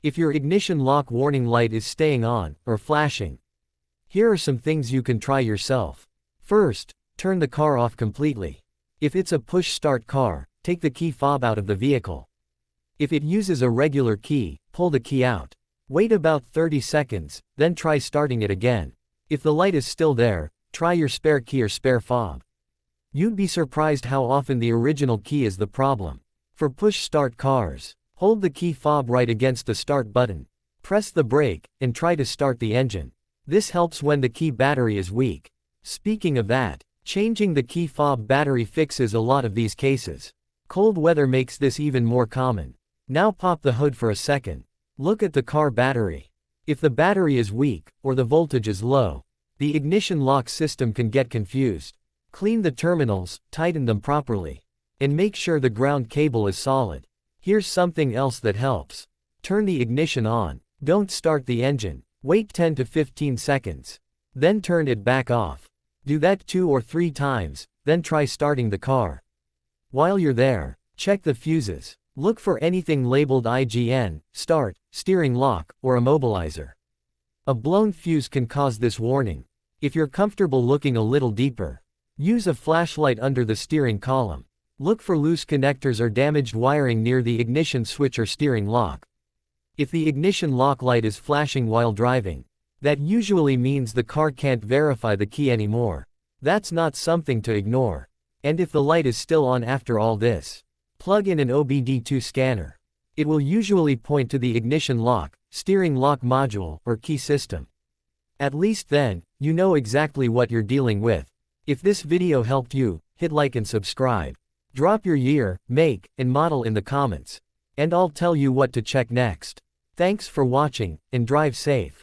If your ignition lock warning light is staying on, or flashing. Here are some things you can try yourself. First, turn the car off completely. If it's a push-start car, take the key fob out of the vehicle. If it uses a regular key, pull the key out. Wait about 30 seconds, then try starting it again. If the light is still there, try your spare key or spare fob. You'd be surprised how often the original key is the problem. For push-start cars, hold the key fob right against the start button. Press the brake, and try to start the engine. This helps when the key battery is weak. Speaking of that, changing the key fob battery fixes a lot of these cases. Cold weather makes this even more common. Now pop the hood for a second. Look at the car battery. If the battery is weak, or the voltage is low, the ignition lock system can get confused. Clean the terminals, tighten them properly, and make sure the ground cable is solid. Here's something else that helps. Turn the ignition on. Don't start the engine. Wait 10 to 15 seconds. Then turn it back off. Do that 2 or 3 times, then try starting the car. While you're there, check the fuses. Look for anything labeled IGN, start, steering lock, or immobilizer. A blown fuse can cause this warning. If you're comfortable looking a little deeper, use a flashlight under the steering column. Look for loose connectors or damaged wiring near the ignition switch or steering lock. If the ignition lock light is flashing while driving, that usually means the car can't verify the key anymore. That's not something to ignore. And if the light is still on after all this, plug in an OBD2 scanner. It will usually point to the ignition lock, steering lock module, or key system. At least then, you know exactly what you're dealing with. If this video helped you, hit like and subscribe. Drop your year, make, and model in the comments, and I'll tell you what to check next. Thanks for watching, and drive safe.